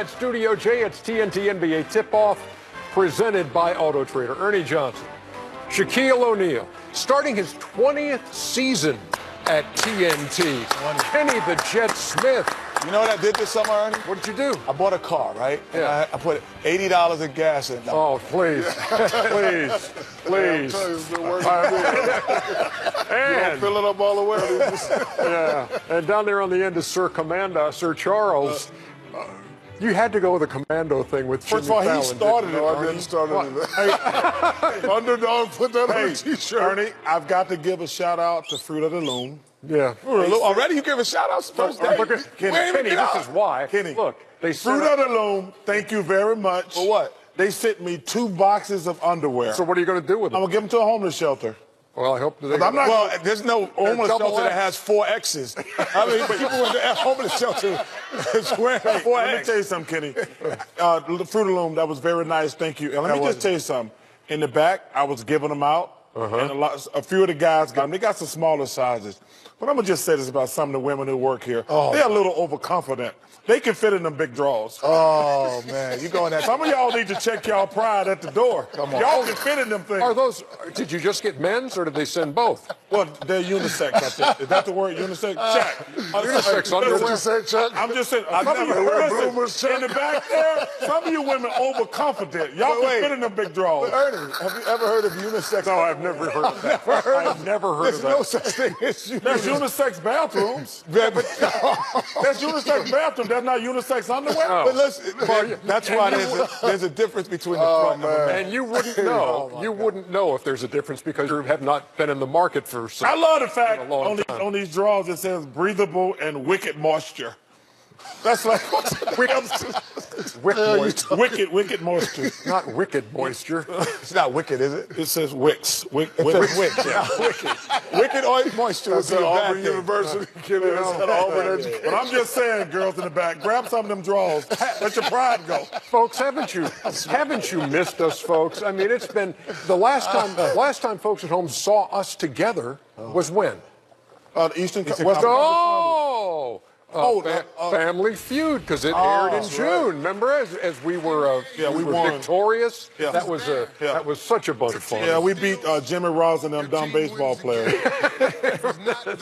Studio J, it's TNT NBA Tip-Off presented by Auto Trader. Ernie Johnson, Shaquille O'Neal, starting his 20th season at TNT. Kenny the Jet Smith. You know what I did this summer, Ernie? What did you do? I bought a car, right? Yeah. I put $80 in gas in. Oh, please, please, please. And fill it up all the way. Yeah, and down there on the end is Sir Charles. You had to go with the commando thing with Jimmy First of all, Fallon, he started it. didn't you? I didn't start it. Hey, Underdog, put that on a T-shirt. Ernie, I've got to give a shout out to Fruit of the Loom. Yeah. Already you give a shout out first day? Look at Kenny, this is why. Kenny, look, they Fruit of the Loom, thank you very much. For what? They sent me 2 boxes of underwear. So what are you going to do with them? I'm going to give them to a homeless shelter. Well, I hope that I'm not. Well, there's no homeless double shelter that X. has 4 X's. I mean, people in the homeless shelter is wearing 4 Let me X. tell you something, Kenny. The Fruit of the Loom, that was very nice. Thank you. And let me just tell you something. In the back, I was giving them out. And a few of the guys got them. They got some smaller sizes. But I'm going to just say this about some of the women who work here. They're a little overconfident. They can fit in them big drawers. Oh, man. You going that? Some of y'all need to check y'all pride at the door. Come on. Y'all can fit in them things. Are those? Did you just get men's, or did they send both? Well, they're unisex, I think. Is that the word, unisex? Check. Unisex underwear. What you say, Chuck? I'm just saying, I've some of never you, heard listen, rumors, Chuck. in the back there, some of you women overconfident. Y'all can fit in them big drawers. Ernie, have you ever heard of unisex? No, I've never heard of that. I've never heard of There's that. no such thing as There's unisex bathrooms. Yeah, but There's unisex bathroom. There's not unisex underwear. But listen, that's why there's a difference between the front and the back. And you wouldn't know. You wouldn't know if there's a difference because you have not been in the market for so I love the fact a long time. on these drawers it says breathable and wicked moisture. That's like wicked moisture. Not wicked moisture. It's not wicked, is it? It says wicks. It says Wicks, yeah. Wicked oil moisture. That's at Auburn University. Kenny, that's at Auburn Education. But I'm just saying, girls in the back, grab some of them drawers. Let your pride go. Folks, haven't you missed us, folks? I mean, it's been the last time folks at home saw us together was when? The Eastern Family Feud, because it aired in June. Remember, as we were we won. Victorious. Yeah. That was such a bunch of fun. Yeah, we beat Jimmy Ross and them dumb baseball players.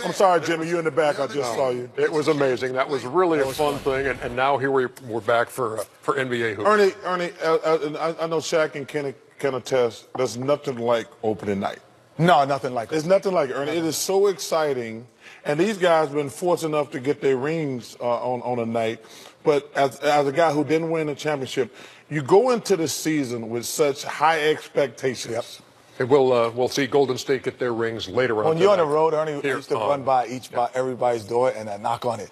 I'm sorry, Jimmy, you in the back. I just saw you. It was amazing. That was really a fun thing, and now here we're back for NBA hoops. Ernie, I know Shaq and Kenny can attest. There's nothing like opening night. No, nothing like it. There's nothing like it, Ernie. It is so exciting. And these guys have been fortunate enough to get their rings on a night. But as a guy who didn't win a championship, you go into the season with such high expectations. Yep. And we'll see Golden State get their rings later on. When you're on the road, Ernie, I used to run by everybody's door and I knock on it.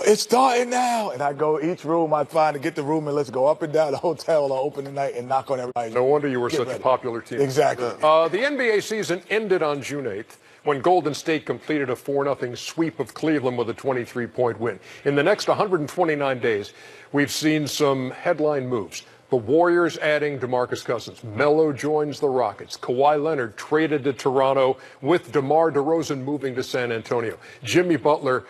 It's starting now. And I go each room, I find to get the room and let's go up and down the hotel on opening night and knock on everybody's door. No wonder you were such a popular team. Exactly. The NBA season ended on June 8th. When Golden State completed a 4-0 sweep of Cleveland with a 23-point win. In the next 129 days, we've seen some headline moves. The Warriors adding DeMarcus Cousins. Melo joins the Rockets. Kawhi Leonard traded to Toronto with DeMar DeRozan moving to San Antonio. Jimmy Butler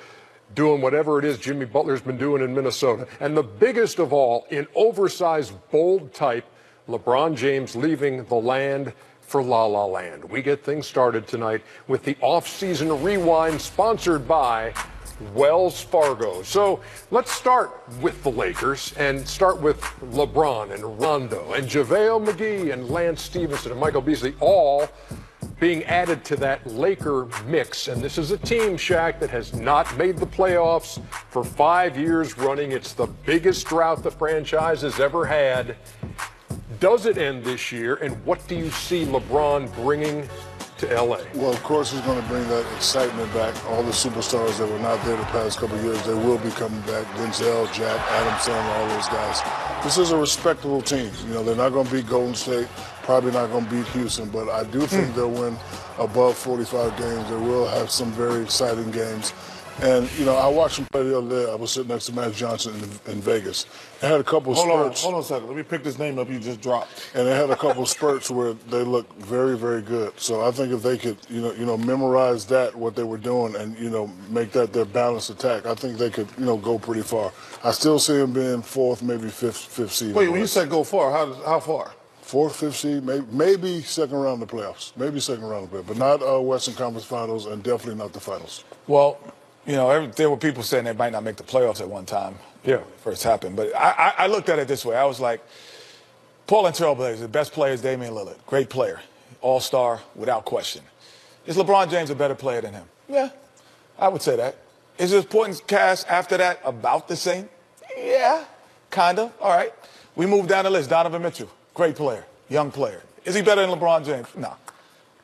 doing whatever it is Jimmy Butler's been doing in Minnesota. And the biggest of all, in oversized, bold type, LeBron James leaving the land for La La Land. We get things started tonight with the off-season rewind sponsored by Wells Fargo. So let's start with the Lakers and start with LeBron and Rondo and JaVale McGee and Lance Stevenson and Michael Beasley all being added to that Laker mix. And this is a team, Shaq, that has not made the playoffs for 5 years running. It's the biggest drought the franchise has ever had. Does it end this year, and what do you see LeBron bringing to L.A.? Well, of course, he's going to bring that excitement back. All the superstars that were not there the past couple of years, they will be coming back. Denzel, Jack, Adam Sandler, all those guys. This is a respectable team. You know, they're not going to beat Golden State, probably not going to beat Houston, but I do think they'll win above 45 games. They will have some very exciting games. And, you know, I watched him play the other day. I was sitting next to Matt Johnson in Vegas. They had a couple of spurts. Hold on a second. Let me pick this name up you just dropped. And they had a couple of spurts where they looked very, very good. So I think if they could, you know, memorize that, what they were doing, and, you know, make that their balanced attack, I think they could, you know, go pretty far. I still see them being fourth, maybe fifth seed. Wait, when you said go far, how far? Fourth, fifth seed, maybe second round of the playoffs. Maybe second round of the playoffs, but not Western Conference Finals and definitely not the finals. Well, you know, there were people saying they might not make the playoffs at one time. Yeah. When it first happened. But I looked at it this way. I was like, Portland Trailblazers, the best player is Damian Lillard. Great player. All-star, without question. Is LeBron James a better player than him? Yeah, I would say that. Is his supporting cast after that about the same? Yeah, kind of. All right. We move down the list. Donovan Mitchell, great player, young player. Is he better than LeBron James? No.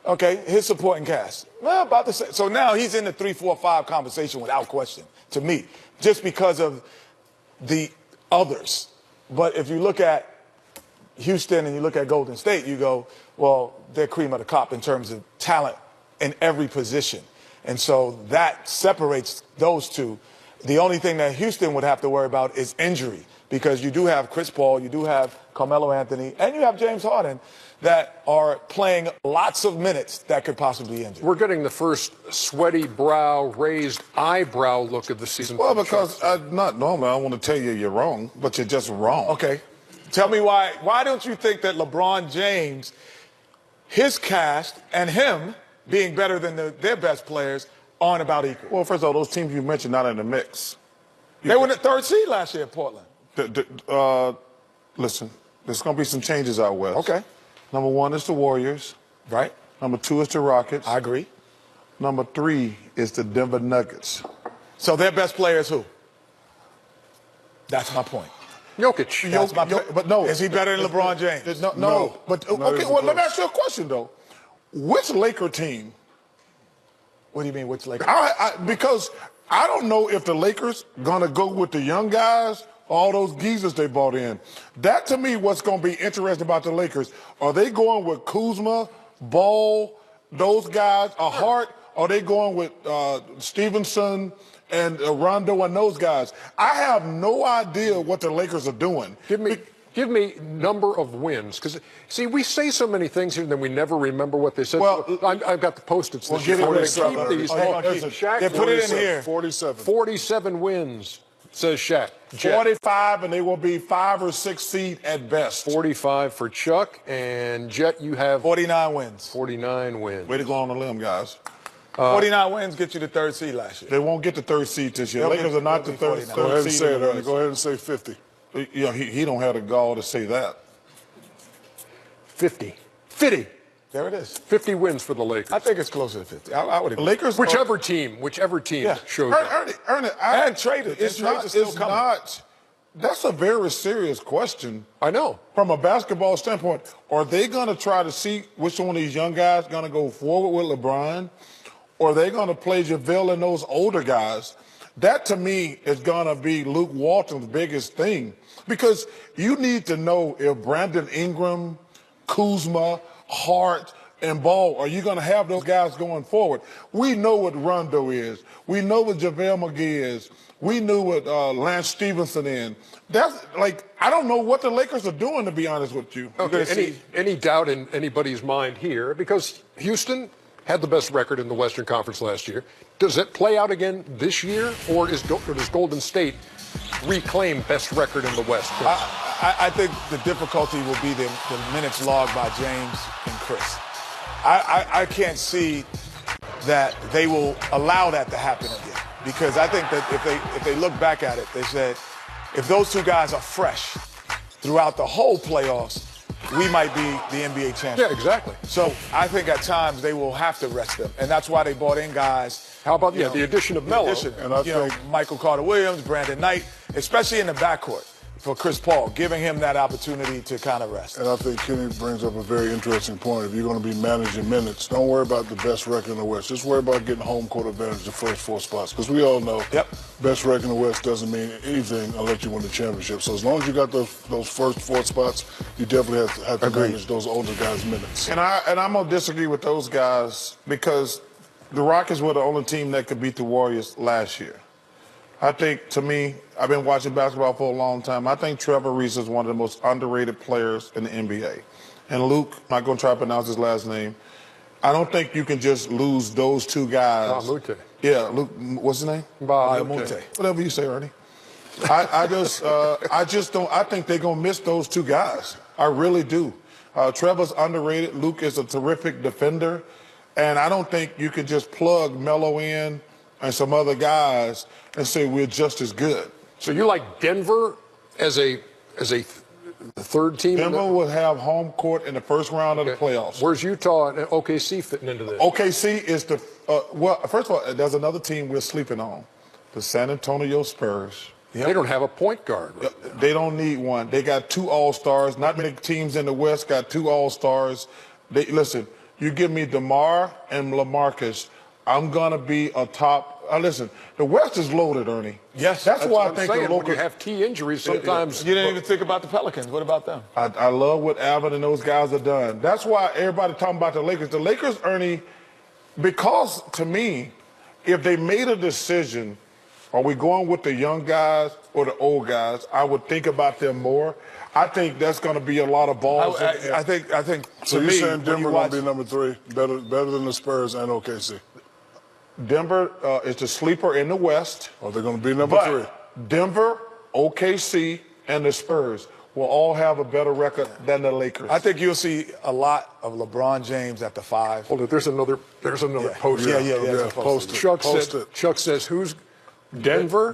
Okay, his supporting cast, well, about the same. So now he's in the 3, 4, 5 conversation without question, to me, just because of the others. But if you look at Houston and you look at Golden State, you go, well, they're cream of the crop in terms of talent in every position. And so that separates those two. The only thing that Houston would have to worry about is injury, because you do have Chris Paul, you do have Carmelo Anthony, and you have James Harden that are playing lots of minutes that could possibly injure. We're getting the first sweaty brow, raised eyebrow look of the season. Well, because not normally I want to tell you you're wrong, but you're just wrong. Okay. Tell me why. Why don't you think that LeBron James, his cast, and him being better than their best players aren't about equal? Well, first of all, those teams you mentioned not in the mix. They were in the 3rd seed last year in Portland. Listen, there's going to be some changes out west. Okay. Number 1 is the Warriors. Right. Number 2 is the Rockets. I agree. Number 3 is the Denver Nuggets. So their best player is who? That's my point. Jokic. That's my but no. Is he better than LeBron James? No. But, okay, well, let me ask you a question, though. Which Laker team? What do you mean, which Lakers? Because I don't know if the Lakers going to go with the young guys, all those geezers they brought in. That, to me, what's going to be interesting about the Lakers. Are they going with Kuzma, Ball, those guys, Hart? Are they going with Stevenson and Rondo and those guys? I have no idea what the Lakers are doing. Give me number of wins, because see, we say so many things here, and then we never remember what they said. Well, I've got the Post-its. Well, get it ready. Keep these. Shaq, Yeah, put it in here. 47. 47 wins, says Shaq. Jet. 45, and they will be 5 or 6 seed at best. 45 for Chuck, and Jet, you have 49 wins. 49 wins. Way to go on the limb, guys. 49 wins get you the 3rd seed last year. They won't get the 3rd seed this year. They'll Lakers are not the they'll be 3rd 49. Go ahead and seed. say it, Ernie. Go ahead and say 50. Yeah, he don't have the gall to say that. 50. There it is. 50 wins for the Lakers. I think it's closer to 50. I would agree. Lakers, Whichever team shows up. Ernie, And traded. It's not. That's a very serious question. I know. From a basketball standpoint, are they going to try to see which one of these young guys going to go forward with LeBron, or are they going to play JaVale and those older guys? That, to me, is going to be Luke Walton's biggest thing, because you need to know if Brandon Ingram, Kuzma, Hart, and Ball, are you going to have those guys going forward? We know what Rondo is. We know what JaVale McGee is. We knew what Lance Stevenson is. That's like, I don't know what the Lakers are doing, to be honest with you. Okay, any doubt in anybody's mind here? Because Houston had the best record in the Western Conference last year. Does it play out again this year, or does Golden State reclaim best record in the West? I think the difficulty will be the minutes logged by James and Chris. I can't see that they will allow that to happen again, because I think that if they look back at it, they said, if those two guys are fresh throughout the whole playoffs, we might be the NBA champion. Yeah, exactly. So I think at times they will have to rest them, and that's why they brought in guys. How about the addition of Melo? And I think Michael Carter-Williams, Brandon Knight, especially in the backcourt for Chris Paul, giving him that opportunity to kind of rest. And I think Kenny brings up a very interesting point. If you're going to be managing minutes, don't worry about the best record in the West. Just worry about getting home court advantage the first 4 spots. Because we all know best record in the West doesn't mean anything unless you win the championship. So as long as you got those first 4 spots, you definitely have to manage those older guys' minutes. And I'm going to disagree with those guys, because the Rockets were the only team that could beat the Warriors last year. I think, to me, I've been watching basketball for a long time. I think Trevor Reese is one of the most underrated players in the NBA. And Luke, I'm not going to try to pronounce his last name. I don't think you can just lose those two guys. Mute. Yeah, Luke, what's his name? Mute. Whatever you say, Ernie. I just don't. I think they're gonna miss those two guys. I really do. Trevor's underrated. Luke is a terrific defender, and I don't think you can just plug Melo in and some other guys and say we're just as good. So you like Denver as a third team? Denver will have home court in the first round of the playoffs. Where's Utah and OKC fitting into this? OKC is the well. First of all, there's another team we're sleeping on, the San Antonio Spurs. They don't have a point guard. Right? They don't need one. They got two All-Stars. Not many teams in the West got two All-Stars. Listen, you give me DeMar and LaMarcus, I'm going to be a top. Listen, the West is loaded, Ernie. Yes. That's why I I'm think saying, the local. when you have key injuries, sometimes. You didn't even think about the Pelicans. What about them? I love what Alvin and those guys have done. That's why everybody talking about the Lakers. The Lakers, Ernie, because to me, if they made a decision, are we going with the young guys or the old guys? I would think about them more. I think that's going to be a lot of balls. I think. So to you're me, saying Denver going to be number 3, better than the Spurs and OKC? Denver is the sleeper in the West. Oh, they're going to be number 3. Denver, OKC, and the Spurs will all have a better record than the Lakers. I think you'll see a lot of LeBron James at the 5. Hold it. There's another poster. Yeah. Post it. Chuck says who's Denver,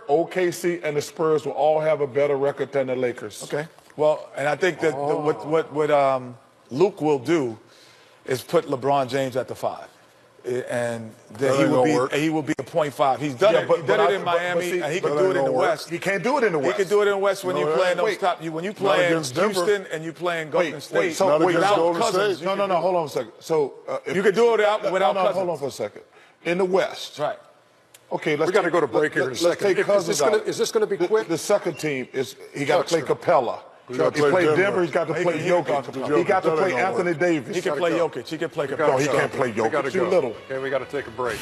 OKC, and the Spurs will all have a better record than the Lakers. Okay. Well, and I think that what Luke will do is put LeBron James at the 5. And then he will be a .5. He's done it. He did it in Miami, and he can do it in the West. He can't do it in the West. He can do it in the West when you play in those top. When you play in Houston and you play in Golden State. Without Cousins. No. Hold on a second. So you can do it without Cousins. Hold on for a second. In the West. Right. Okay, we got to go to break here in a second. Let's take Cousins out. Is this going to be quick? The second team he got to play Capella. He play played Denver. Denver. He's got to play Jokic. He got to play Anthony Davis. He can play Jokic. He can play Capella. No, he can't play Jokic. Too little. Okay, we got to take a break.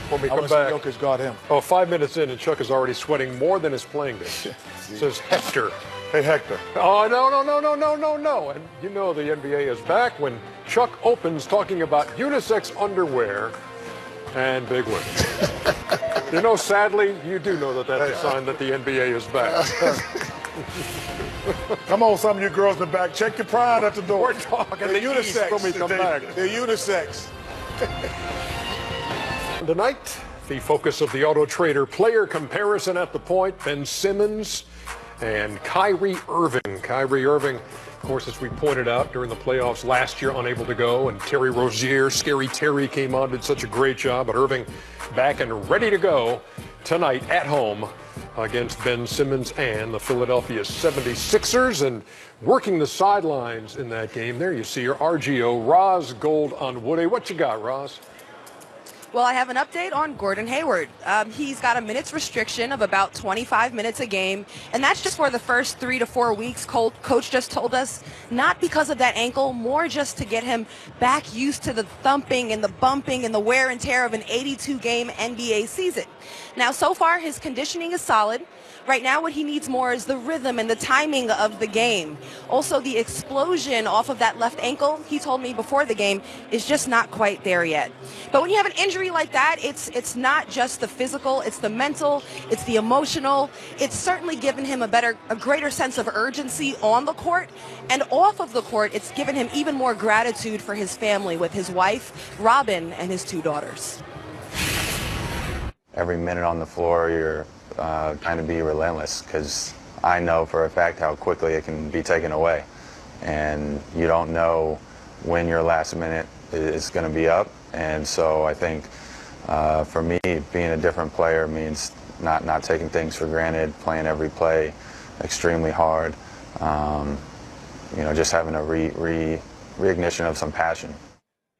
When we I come back, Jokic got him. 5 minutes in, and Chuck is already sweating more than his playing days. Says Hector. Hey, Hector. Oh, no. And you know the NBA is back when Chuck opens talking about unisex underwear and big women. Sadly, you do know that that's a sign that the NBA is back. Come on, some of you girls in the back. Check your pride at the door. We're talking the unisex when we come back. They're unisex. Tonight, the focus of the Auto Trader player comparison at the point, Ben Simmons and Kyrie Irving. Kyrie Irving, of course, as we pointed out during the playoffs last year, unable to go, and Terry Rozier, Scary Terry came on, did such a great job, but Irving back and ready to go tonight at home against Ben Simmons and the Philadelphia 76ers, and working the sidelines in that game. There you see your RGO, Roz Gold on Woody. What you got, Roz? Well, I have an update on Gordon Hayward. He's got a minutes restriction of about 25 minutes a game, and that's just for the first 3 to 4 weeks. Coach just told us, not because of that ankle, more just to get him back used to the thumping and the bumping and the wear and tear of an 82-game NBA season. Now, so far, his conditioning is solid. Right now, what he needs more is the rhythm and the timing of the game. Also, the explosion off of that left ankle, he told me before the game, is just not quite there yet. But when you have an injury like that, it's not just the physical, it's the mental, it's the emotional. It's certainly given him a greater sense of urgency on the court. And off of the court, it's given him even more gratitude for his family with his wife, Robin, and his 2 daughters. Every minute on the floor, you're trying to be relentless, because I know for a fact how quickly it can be taken away, and you don't know when your last minute is going to be up. And so I think for me, being a different player means not taking things for granted, playing every play extremely hard, just having a reignition of some passion.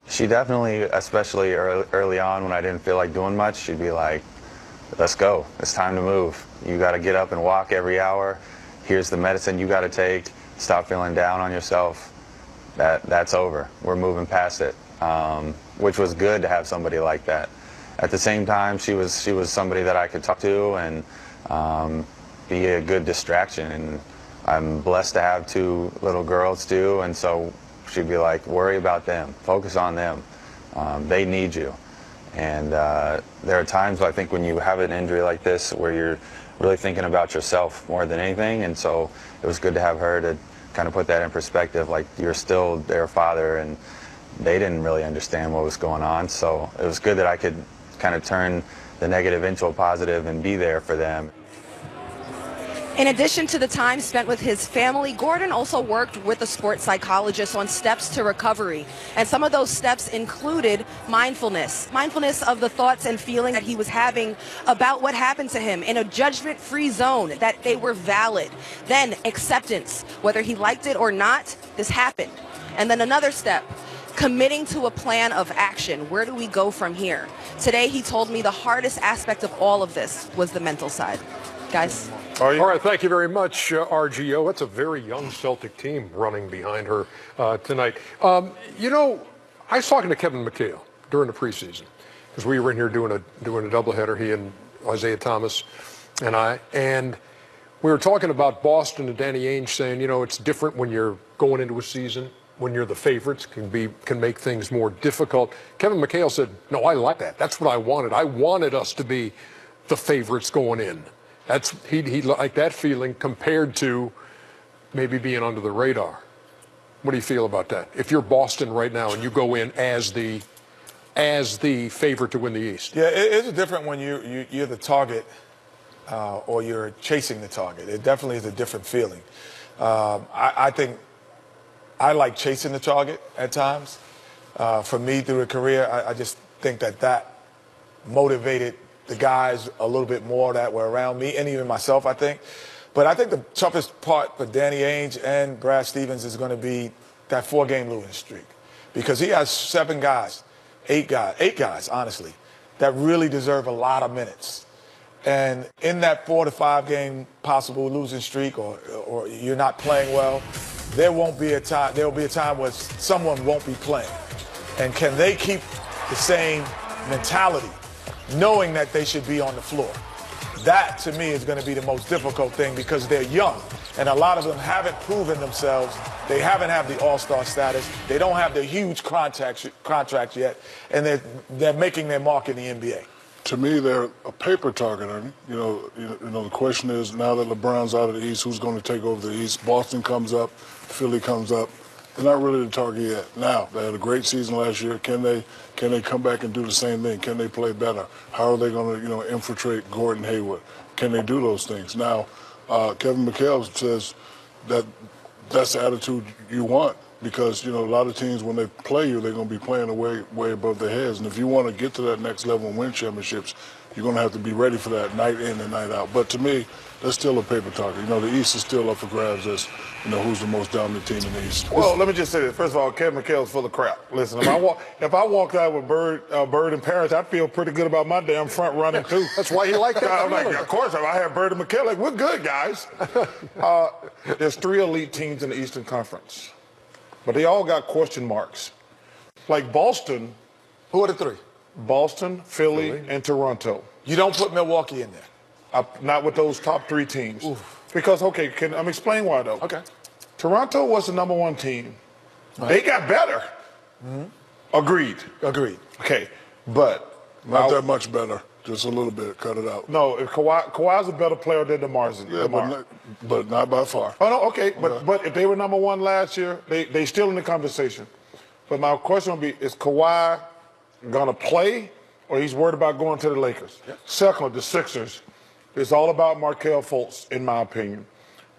She definitely, especially early on when I didn't feel like doing much, she'd be like, let's go. It's time to move. You got to get up and walk every hour. Here's the medicine you got to take. Stop feeling down on yourself. That's over. We're moving past it. which was good to have somebody like that. At the same time, she was somebody that I could talk to and be a good distraction. And I'm blessed to have 2 little girls too, and so she'd be like, worry about them, focus on them. They need you. And there are times, I think, when you have an injury like this where you're really thinking about yourself more than anything, and so it was good to have her to kind of put that in perspective, like you're still their father, and they didn't really understand what was going on, so it was good that I could kind of turn the negative into a positive and be there for them. In addition to the time spent with his family, Gordon also worked with a sports psychologist on steps to recovery. And some of those steps included mindfulness of the thoughts and feelings that he was having about what happened to him, in a judgment-free zone, that they were valid. Then acceptance, whether he liked it or not, this happened. And then another step, committing to a plan of action. Where do we go from here? Today, he told me the hardest aspect of all of this was the mental side. Guys. All right, thank you very much, RGO. That's a very young Celtic team running behind her tonight. You know, I was talking to Kevin McHale during the preseason because we were in here doing a doubleheader, he and Isaiah Thomas and I, and we were talking about Boston and Danny Ainge saying, you know, it's different when you're going into a season. When you're the favorites, can make things more difficult. Kevin McHale said, no, I like that. That's what I wanted. I wanted us to be the favorites going in. He liked that feeling compared to maybe being under the radar. What do you feel about that? If you're Boston right now and you go in as the favorite to win the East. Yeah, it's different when you're the target or you're chasing the target. It definitely is a different feeling. I think I like chasing the target at times. For me, through a career, I just think that motivated the guys a little bit more that were around me, and even myself, I think. But I think the toughest part for Danny Ainge and Brad Stevens is going to be that 4-game losing streak, because he has 8 guys, honestly, that really deserve a lot of minutes. And in that 4 to 5 game possible losing streak, or you're not playing well, there will be a time where someone won't be playing. And can they keep the same mentality, knowing that they should be on the floor? That, to me, is going to be the most difficult thing, because they're young, and a lot of them haven't proven themselves. They haven't had the all-star status. They don't have the huge contract yet, and they're making their mark in the NBA. To me, they're a paper target, Ernie. You know, the question is, now that LeBron's out of the East, who's going to take over the East? Boston comes up, Philly comes up. They're not really the target yet. Now, they had a great season last year. Can they come back and do the same thing? Can they play better? How are they going to, infiltrate Gordon Hayward? Can they do those things? Now, Kevin McHale says that that's the attitude you want, because, a lot of teams, when they play you, they're going to be playing way above their heads. And if you want to get to that next level and win championships, you're going to have to be ready for that night in and night out. But to me, that's still a paper target. The East is still up for grabs as, who's the most dominant team in the East. Well, let me just say this. First of all, Kevin McHale's full of crap. Listen, if I walked out with Bird and Parrish, I'd feel pretty good about my damn front running, too. That's why he liked that. I'm like, of course, if I had Bird and McHale, we're good, guys. There's 3 elite teams in the Eastern Conference, but they all got question marks. Like Boston. Who are the 3? Boston, Philly, and Toronto. You don't put Milwaukee in there? Not with those top 3 teams. Oof. Because, can I explain why, though? Okay. Toronto was the number 1 team. Right. They got better. Mm-hmm. Agreed. Okay, but not that much better. Just a little bit. Cut it out. No, if Kawhi's a better player than DeMar. Yeah, but not by far. Oh, no, okay. But if they were number 1 last year, they still in the conversation. But my question would be, is Kawhi going to play, or he's worried about going to the Lakers? Yeah. Second, the Sixers. It's all about Markelle Fultz, in my opinion.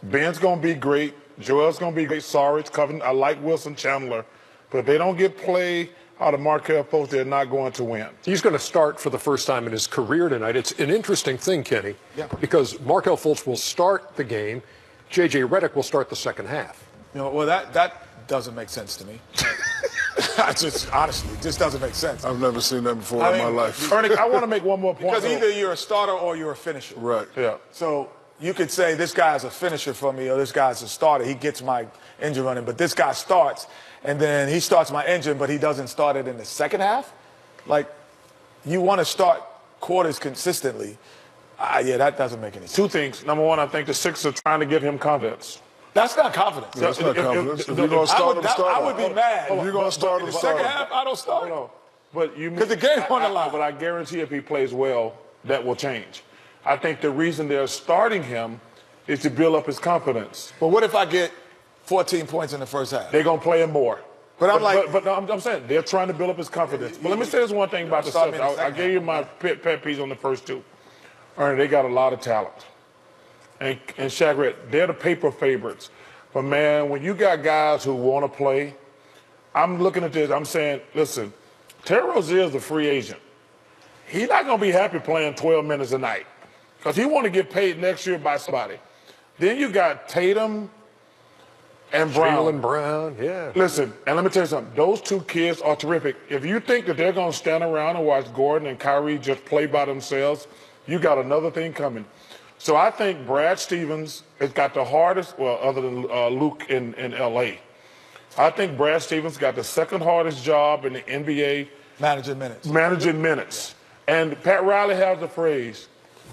Ben's going to be great. Joel's going to be great. Sorry, it's Covington. I like Wilson Chandler. But if they don't get play out of Markelle Fultz, they're not going to win. He's going to start for the first time in his career tonight. It's an interesting thing, Kenny, because Markelle Fultz will start the game. J.J. Redick will start the second half. Well, that doesn't make sense to me. Honestly, it just doesn't make sense. I've never seen that before in my life. Ernie, I want to make one more point. Because either you're a starter or you're a finisher. Right. Yeah. So you could say this guy's a finisher for me or this guy's a starter. He gets my engine running, but this guy starts, and then he starts my engine, but he doesn't start it in the second half. Like, you want to start quarters consistently. Yeah, that doesn't make any sense. Two things. Number one, I think the Sixers are trying to give him confidence. That's not confidence. That's not confidence. If you're going to start him, start I would be mad. If you're going to start him, start Second him. half, I don't start. No, but you Because the game on the line. But I guarantee if he plays well, that will change. I think the reason they're starting him is to build up his confidence. But what if I get 14 points in the first half? They're gonna play him more. But I'm saying they're trying to build up his confidence. But let me say this one thing about the Celtics. I gave you my pet peeves on the first two. Ernie, they got a lot of talent. And Shaq Red, they're the paper favorites. But man, when you got guys who want to play, I'm looking at this. I'm saying, listen, Terry Rozier is a free agent. He's not gonna be happy playing 12 minutes a night because he want to get paid next year by somebody. Then you got Tatum and Brown. Brown, yeah. Listen, and let me tell you something. Those two kids are terrific. If you think that they're going to stand around and watch Gordon and Kyrie just play by themselves, you got another thing coming. So I think Brad Stevens has got the hardest, well, other than Luke in L.A. I think Brad Stevens got the second hardest job in the NBA. Managing minutes. And Pat Riley has the phrase,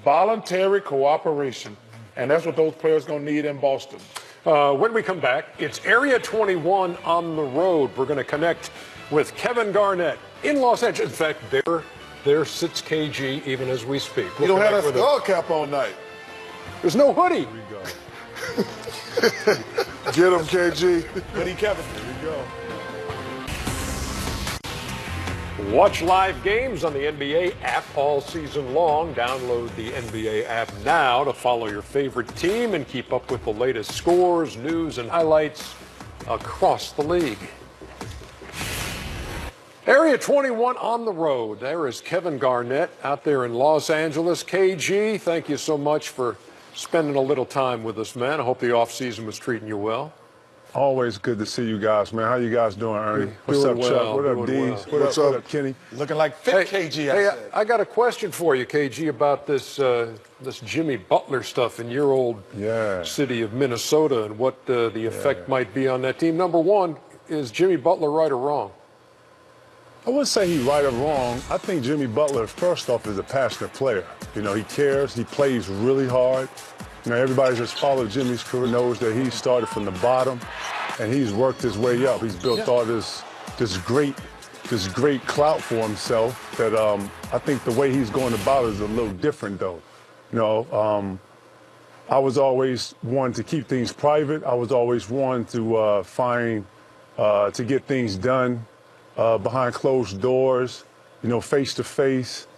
voluntary cooperation. And that's what those players going to need in Boston. When we come back, it's Area 21 on the road. We're going to connect with Kevin Garnett in Los Angeles. In fact, there sits KG even as we speak. You don't have that skull cap on night. There's no hoodie. Here we go. Get him, KG. Hoodie Kevin. Here we go. Watch live games on the NBA app all season long. Download the NBA app now to follow your favorite team and keep up with the latest scores, news, and highlights across the league. Area 21 on the road. There is Kevin Garnett out there in Los Angeles. KG, thank you so much for spending a little time with us, man. I hope the offseason was treating you well. Always good to see you guys, man. How you guys doing, Ernie? What's Doing up, Chuck? well, What up, doing Dees? well. What up, Kenny? Looking like fit KG, Hey, I said. I got a question for you, KG, about this Jimmy Butler stuff in your old city of Minnesota and what the effect might be on that team. Number one, is Jimmy Butler right or wrong? I wouldn't say he's right or wrong. I think Jimmy Butler, first off, is a passionate player. You know, he cares. He plays really hard. You know, everybody that's followed Jimmy's career knows that he started from the bottom, and he's worked his way up. He's built all this great clout for himself. That I think the way he's going about it is a little different, though. You know, I was always one to keep things private. I was always one to to get things done behind closed doors. You know, face to face,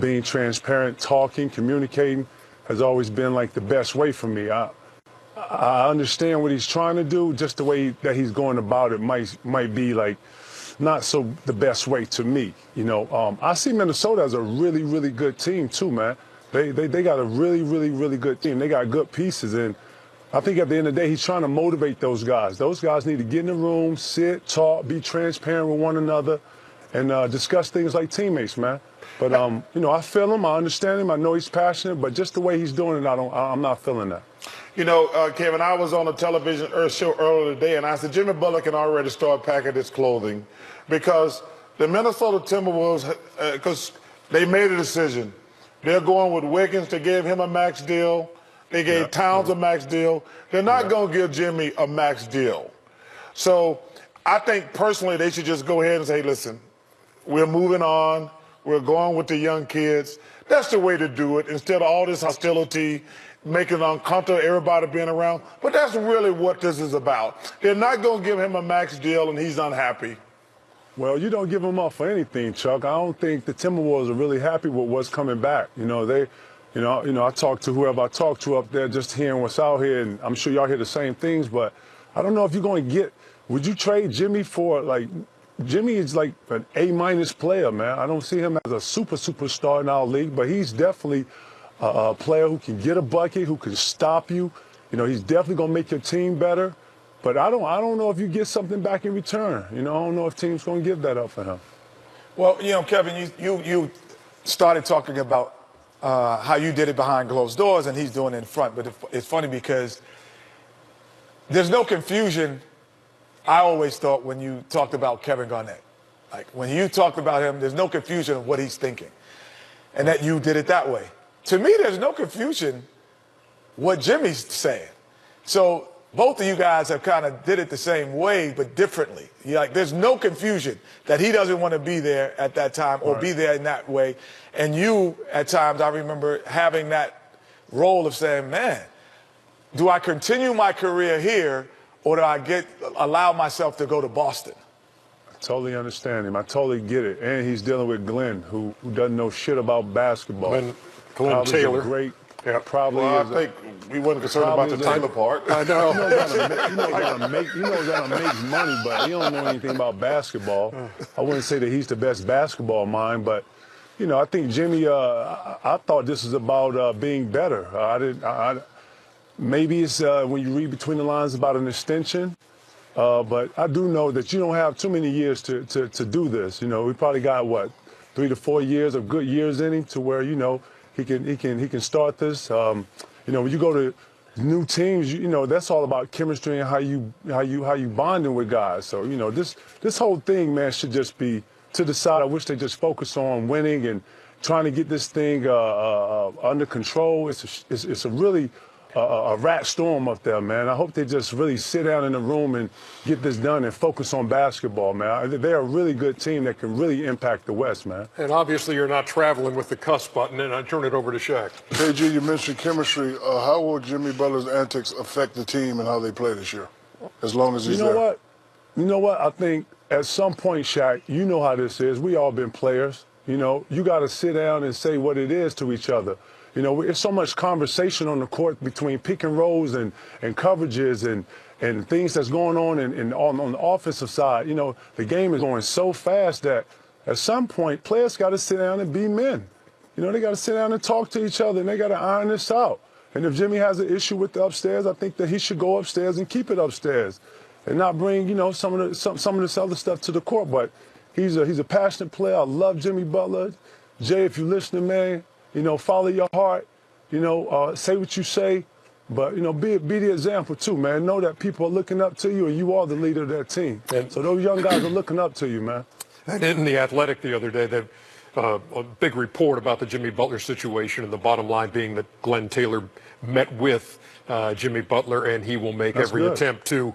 being transparent, talking, communicating has always been like the best way for me. I understand what he's trying to do, just the way that he's going about it might be like not so the best way to me. You know, I see Minnesota as a really, really good team too, man. They got a really, really, really good team. They got good pieces, and I think at the end of the day, he's trying to motivate those guys. Those guys need to get in the room, sit, talk, be transparent with one another, and discuss things like teammates, man. But you know, I feel him, I understand him, I know he's passionate, but just the way he's doing it, I'm not feeling that. You know, Kevin, I was on a television show earlier today, and I said Jimmy Butler can already start packing his clothing because the Minnesota Timberwolves, because they made a decision. They're going with Wiggins to give him a max deal. They gave Towns a max deal. They're not going to give Jimmy a max deal. So I think personally they should just go ahead and say, listen, we're moving on. We're going with the young kids. That's the way to do it instead of all this hostility, making it uncomfortable, everybody being around. But that's really what this is about. They're not going to give him a max deal and he's unhappy. Well, you don't give him up for anything, Chuck. I don't think the Timberwolves are really happy with what's coming back. You know, I talked to whoever I talked to up there, just hearing what's out here, and I'm sure y'all hear the same things. But I don't know if you're going to get. Would you trade Jimmy for like? Jimmy is like an A- player, man. I don't see him as a superstar in our league, but he's definitely a player who can get a bucket, who can stop you. You know, he's definitely gonna make your team better. But I don't know if you get something back in return. You know, I don't know if teams gonna give that up for him. Well, you know, Kevin, you started talking about how you did it behind closed doors and he's doing it in front. But it's funny because there's no confusion, I always thought, when you talked about Kevin Garnett. Like, when you talked about him, there's no confusion of what he's thinking and that you did it that way. To me, there's no confusion what Jimmy's saying. So both of you guys have kind of did it the same way, but differently. Like, there's no confusion that he doesn't want to be there at that time or be there in that way. And you, at times, I remember having that role of saying, man, do I continue my career here or do I allow myself to go to Boston? I totally understand him. I totally get it. And he's dealing with Glenn, who doesn't know shit about basketball. Glenn Taylor. Great. Yeah, probably. Well, I think we wasn't concerned about the Taylor part. I know. He knows how to make money, but he don't know anything about basketball. I wouldn't say that he's the best basketball mind, but you know, I think Jimmy. I thought this was about being better. Maybe it's when you read between the lines about an extension. But I do know that you don't have too many years to do this. You know, we probably got what, 3 to 4 years of good years in him to where, you know, he can start this. You know, when you go to new teams, you know, that's all about chemistry and how you bonding with guys. So, you know, this whole thing, man, should just be to the side. I wish they just focus on winning and trying to get this thing under control. It's a really a rat storm up there, man. I hope they just really sit down in the room and get this done and focus on basketball, man. They're a really good team that can really impact the West, man. And obviously you're not traveling with the cuss button, and I turn it over to Shaq. KG, you mentioned chemistry. How will Jimmy Butler's antics affect the team and how they play this year, as long as he's there? You know what? I think at some point, Shaq, you know how this is. We all been players. You know, you got to sit down and say what it is to each other. You know, there's so much conversation on the court between pick and rolls and coverages and things that's going on on the offensive side. You know, the game is going so fast that at some point players got to sit down and be men. You know, they got to sit down and talk to each other and they got to iron this out. And if Jimmy has an issue with the upstairs, I think that he should go upstairs and keep it upstairs and not bring, you know, some of this other stuff to the court. But he's a passionate player. I love Jimmy Butler. Jay, if you're listening, man, you know, follow your heart, you know, say what you say, but, you know, be the example too, man. Know that people are looking up to you and you are the leader of that team. And so those young guys are looking up to you, man. And in The Athletic the other day, they a big report about the Jimmy Butler situation, and the bottom line being that Glenn Taylor met with Jimmy Butler, and he will make every attempt to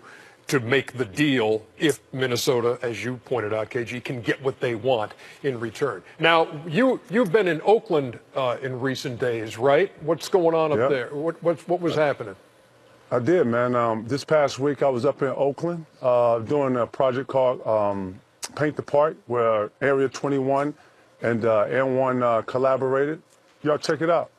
make the deal if Minnesota, as you pointed out, KG, can get what they want in return. Now, you've been in Oakland in recent days, right? What's going on up there? What was happening? I did, man. This past week I was up in Oakland doing a project called Paint the Park, where Area 21 and N1 collaborated. Y'all check it out.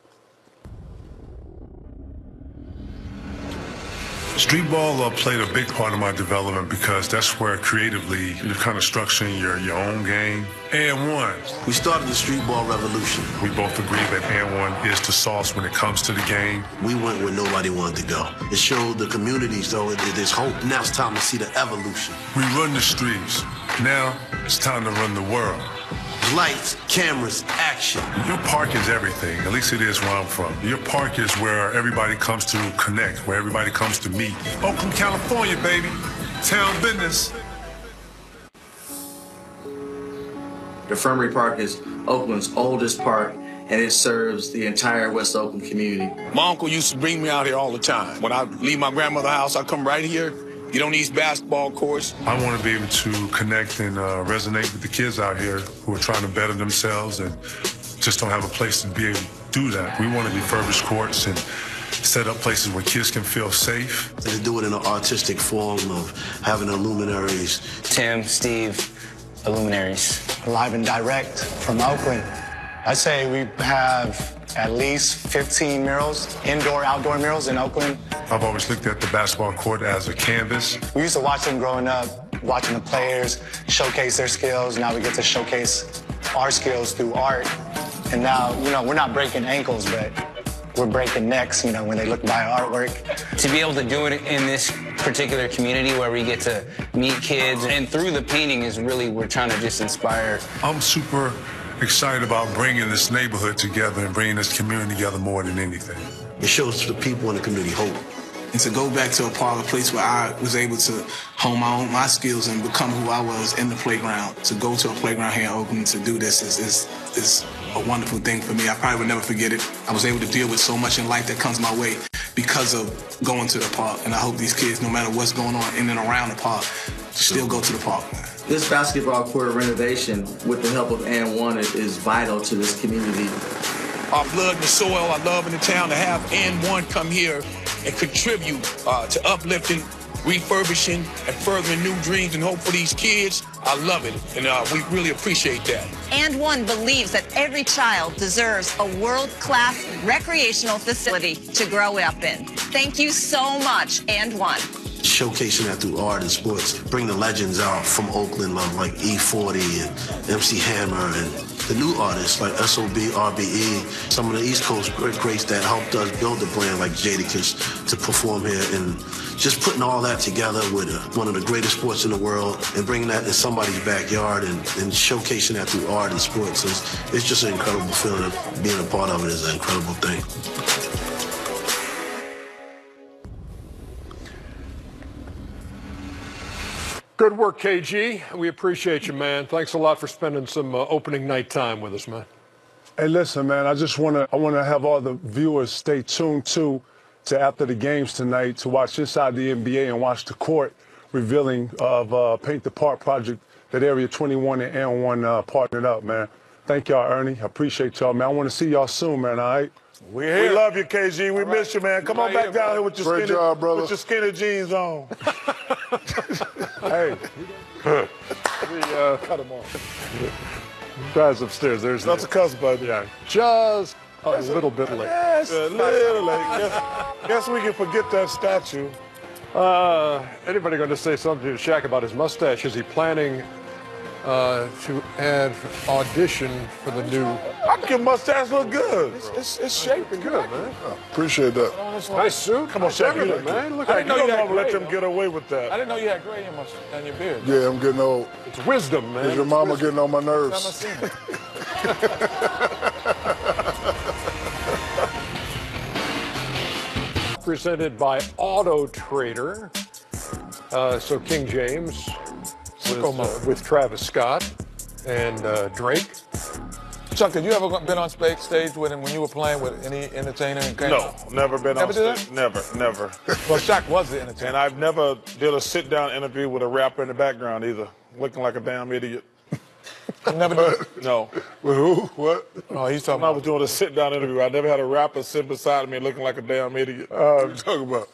Street ball played a big part of my development because that's where creatively you're kind of structuring your own game. And1. We started the street ball revolution. We both agree that And1 is the sauce when it comes to the game. We went where nobody wanted to go. It showed the communities, though, there's hope. Now it's time to see the evolution. We run the streets. Now it's time to run the world. Lights, cameras, action. Your park is everything. At least it is where I'm from. Your park is where everybody comes to connect, where everybody comes to meet. Oakland, California, baby. Town business. The Infirmary Park is Oakland's oldest park, and it serves the entire West Oakland community. My uncle used to bring me out here all the time. When I leave my grandmother's house, I come right here. Get on these basketball courts. I want to be able to connect and resonate with the kids out here who are trying to better themselves and just don't have a place to be able to do that. We want to refurbish courts and set up places where kids can feel safe. They do it in an artistic form of having the luminaries. Tim, Steve, the luminaries. Live and direct from Oakland. I say we have at least 15 murals, indoor, outdoor murals in Oakland. I've always looked at the basketball court as a canvas. We used to watch them growing up, watching the players showcase their skills. Now we get to showcase our skills through art. And now, you know, we're not breaking ankles, but we're breaking necks, you know, when they look by our artwork. To be able to do it in this particular community where we get to meet kids, and through the painting is really, we're trying to just inspire. I'm super excited about bringing this neighborhood together and bringing this community together more than anything. It shows the people in the community hope. And to go back to a place where I was able to hone my skills and become who I was in the playground, to go to a playground here in Oakland to do this is a wonderful thing for me. I probably would never forget it. I was able to deal with so much in life that comes my way because of going to the park. And I hope these kids, no matter what's going on in and around the park, still go to the park. This basketball court renovation, with the help of And One, is vital to this community. Our blood and the soil, our love in the town, to have And One come here and contribute to uplifting, refurbishing, and furthering new dreams and hope for these kids. I love it, and we really appreciate that. And One believes that every child deserves a world-class recreational facility to grow up in. Thank you so much, And One. Showcasing that through art and sports, bring the legends out from Oakland like E40 and MC Hammer and the new artists like SOB, RBE, some of the East Coast greats that helped us build the brand like Jadakiss to perform here, and just putting all that together with one of the greatest sports in the world and bringing that in somebody's backyard and showcasing that through art and sports. It's just an incredible feeling. Being a part of it is an incredible thing. Good work, KG. We appreciate you, man. Thanks a lot for spending some opening night time with us, man. Hey, listen, man, I want to have all the viewers stay tuned to after the games tonight to watch Inside the NBA and watch the court revealing of Paint the Park project that Area 21 and And1 partnered up, man. Thank y'all, Ernie. I appreciate y'all, man. I want to see y'all soon, man, all right? We're here. We love you, KG. We miss you, man. Come on back down here with your skinny jeans on. Hey. Cut him off. Guys upstairs. That's a cuss, buddy. Yeah. Just a little bit late. Yes, a little late. Guess we can forget that statue. Anybody going to say something to Shaq about his mustache? Is he planning to audition for the new? I think your mustache look good. It's shaping good, man. Appreciate that. Nice suit. Come on, Shaq, man. Look, I didn't know you had let them get away with that. I didn't know you had gray in your beard. Yeah, I'm getting old. It's wisdom, man. Is your mama getting on my nerves? Presented by Auto Trader. So King James with Travis Scott and Drake. Chuck, have you ever been on stage with him when you were playing with any entertainer? No, never been on stage. Never. Well, Shaq was the entertainer. And I've never did a sit-down interview with a rapper in the background either, looking like a damn idiot. You never did? No. With who? What? No, he's talking when I was doing a sit-down interview, I never had a rapper sit beside me looking like a damn idiot. What are you talking about?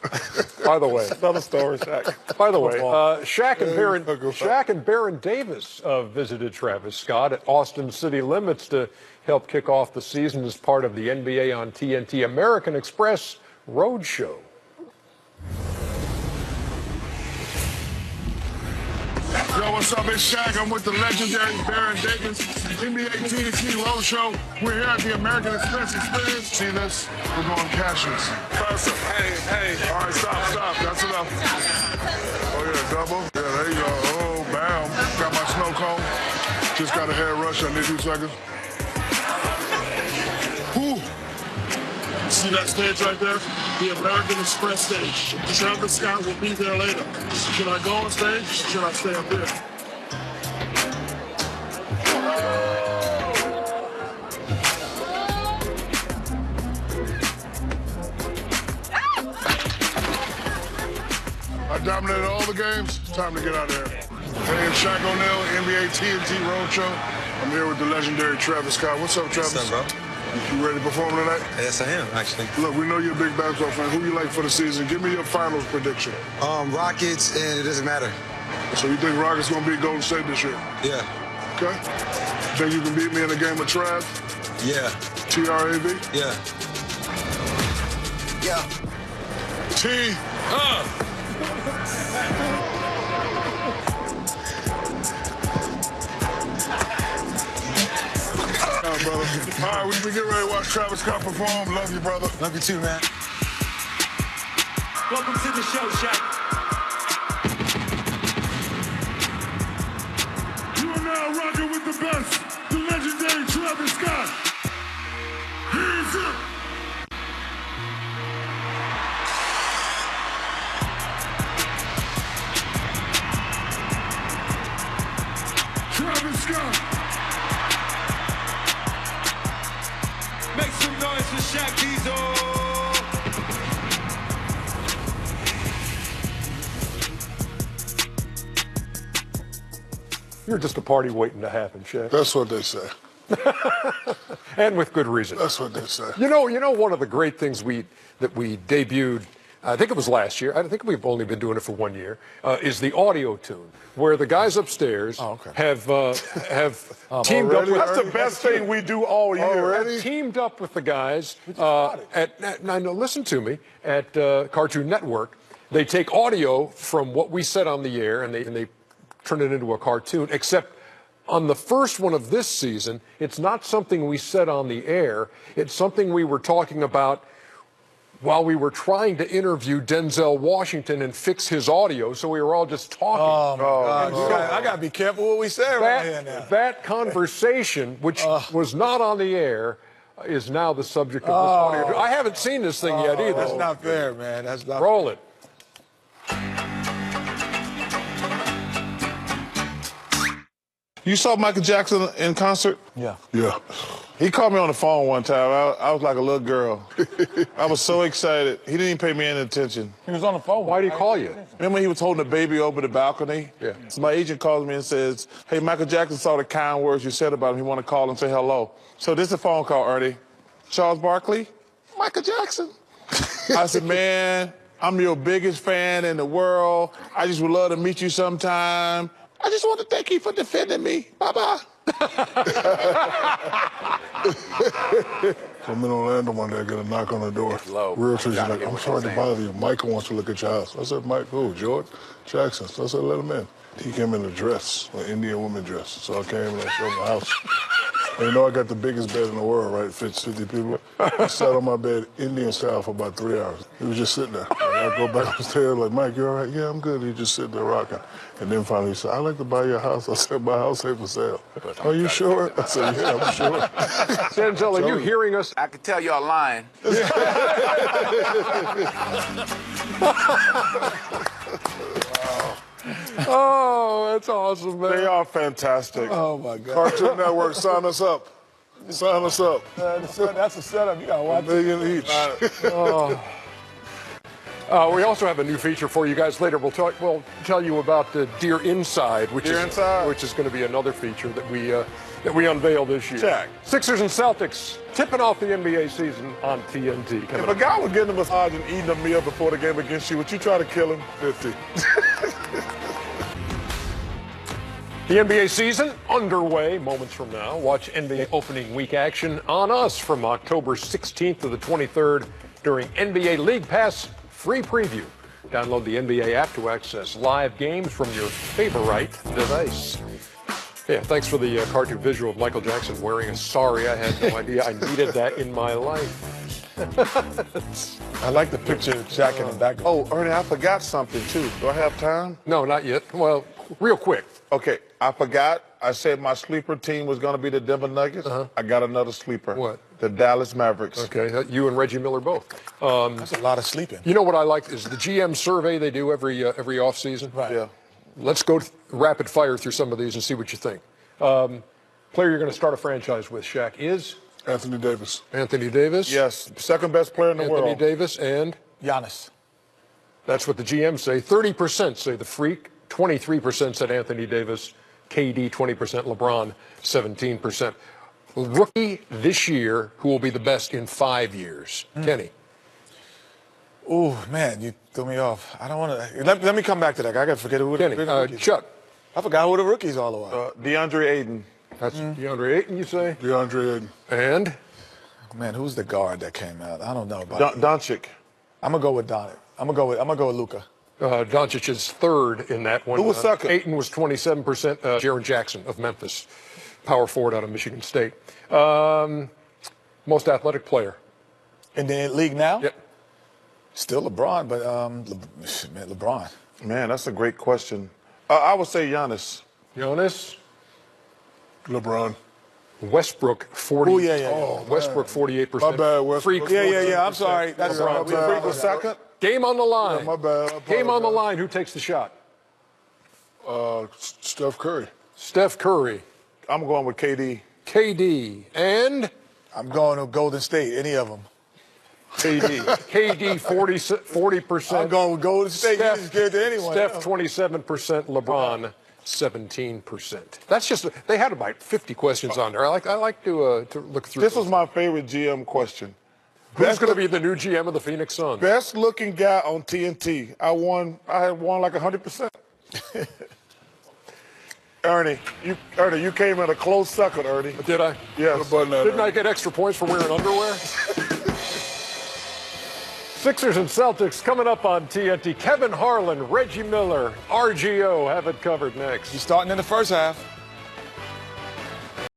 By the way. Another story, Shaq. By the way, Shaq and Baron Davis visited Travis Scott at Austin City Limits to help kick off the season as part of the NBA on TNT American Express Roadshow. Yo, what's up? It's Shaq. I'm with the legendary Baron Davis, NBA TNT Roadshow. We're here at the American Express Experience. See this? We're going cashless. Hey. All right, stop. That's enough. Oh, yeah, double. Yeah, there you go. Oh, bam. Got my snow cone. Just got a hair rush. I need 2 seconds. Whew. See that stage right there? The American Express stage. Travis Scott will be there later. Should I go on stage? Should I stay up there? I dominated all the games. It's time to get out of here. Hey, it's Shaq O'Neal, NBA TNT Roadshow. I'm here with the legendary Travis Scott. What's up, Travis? What's up, bro? You ready to perform tonight? Yes, I am, actually. Look, we know you're a big basketball fan. Who you like for the season? Give me your finals prediction. Rockets, and it doesn't matter. So you think Rockets going to beat Golden State this year? Yeah. Okay. Think you can beat me in a game of Trav? Yeah. T-R-A-V? Yeah. Yeah. T. Brother. All right, we get ready to watch Travis Scott perform. Love you, brother. Love you too, man. Welcome to the show, Shaq. You are now rocking with the best, the legendary You're just a party waiting to happen, Shaq. That's what they say. And with good reason. That's what they say. You know, one of the great things that we debuted, I think it was last year, I think we've only been doing it for 1 year, is the audio tune, where the guys upstairs have teamed up with... That's the best thing we do all year. Have teamed up with the guys now listen to me, at Cartoon Network. They take audio from what we said on the air and they turn it into a cartoon, except on the first one of this season, it's not something we said on the air. It's something we were talking about while we were trying to interview Denzel Washington and fix his audio, so we were all just talking. Oh, my God. I got to be careful what we say right here now. That conversation, which was not on the air, is now the subject of this audio. I haven't seen this thing yet either. That's not fair, man. That's not Roll it. You saw Michael Jackson in concert? Yeah. Yeah. He called me on the phone one time. I was like a little girl. I was so excited. He didn't even pay me any attention. He was on the phone. Why did he call you? Remember he was holding a baby over the balcony? Yeah. So my agent calls me and says, hey, Michael Jackson saw the kind words you said about him. He want to call and say hello. So this is a phone call, Ernie. Charles Barkley? Michael Jackson. I said, man, I'm your biggest fan in the world. I just would love to meet you sometime. I just want to thank you for defending me. Bye-bye. So I'm in Orlando one day, I get a knock on the door. Realtor's like, I'm sorry to bother you. Michael wants to look at your house. I said, Mike, who? George Jackson. So I said, let him in. He came in a dress, an Indian woman dress. So I came and I showed him the house. And you know I got the biggest bed in the world, right? It fits 50 people. I sat on my bed, Indian style, for about 3 hours. He was just sitting there. And I go back upstairs like, Mike, you all right? Yeah, I'm good. He just sitting there rocking. And then finally he said, I'd like to buy your house. I said, my house ain't for sale. Are you sure? I said, yeah, I'm sure. Denzel, are you hearing us? I can tell y'all lying. Oh, that's awesome, man. They are fantastic. Oh, my God. Cartoon Network, sign us up. Sign us up. That's a setup. You got to watch $1 million each. We also have a new feature for you guys later. We'll tell you about the Dear Inside, which is going to be another feature that we unveil this year. Check. Sixers and Celtics tipping off the NBA season on TNT. If a guy was getting a massage and eating a meal before the game against you, would you try to kill him? 50. The NBA season underway moments from now. Watch NBA opening week action on us from October 16th to the 23rd during NBA League Pass free preview. Download the NBA app to access live games from your favorite device. Yeah, thanks for the cartoon visual of Michael Jackson wearing a sari. I had no idea I needed that in my life. I like the picture of Jack in the back. Oh, Ernie, I forgot something, too. Do I have time? No, not yet. Well, real quick. Okay, I forgot. I said my sleeper team was going to be the Denver Nuggets. I got another sleeper. What? The Dallas Mavericks. Okay, you and Reggie Miller both. That's a lot of sleeping. You know what I like is the GM survey they do every offseason. Right. Yeah. Let's go rapid fire through some of these and see what you think. Player you're going to start a franchise with, Shaq, is? Anthony Davis. Anthony Davis? Yes, second best player in the world. Anthony Davis and? Giannis. That's what the GM say. 30% say the Freak. 23% said Anthony Davis. KD, 20%. LeBron, 17%. Rookie this year who will be the best in 5 years. Kenny. Oh, man, you threw me off. I don't want to. Let me come back to that. I got to forget who Kenny, Chuck. I forgot who the rookies all the way. DeAndre Ayton. That's DeAndre Ayton, you say? DeAndre Ayton. And? Man, who's the guard that came out? I don't know about Doncic. I'm gonna go with Doncic. I'm gonna go with Luka. Doncic is third in that one. Who was second? Ayton was 27%. Jaren Jackson of Memphis, power forward out of Michigan State. Most athletic player. In the league now? Yep. Still LeBron, but LeBron. Man, that's a great question. I would say Giannis. Giannis. LeBron. Westbrook, 40. Oh, yeah. Westbrook, 48%. My bad, Westbrook. Freak, Yeah. I'm sorry. That's LeBron. Freak was second. Game on the line. Yeah, my bad. Game on the line. Who takes the shot? Steph Curry. Steph Curry. I'm going with KD. KD. And? I'm going to Golden State, any of them. KD. KD, 40%. I'm going with Golden State. You just give it to anyone. Steph, 27%. LeBron, 17%. That's just, they had about 50 questions on there. I like to look through. This was my favorite GM question. Who's going to be the new GM of the Phoenix Suns? Best looking guy on TNT. I had won like 100%. Ernie, you came in a close second, Ernie. Did I? Yes. Didn't I get extra points for wearing underwear? Sixers and Celtics coming up on TNT. Kevin Harlan, Reggie Miller, RGO have it covered next. He's starting in the first half.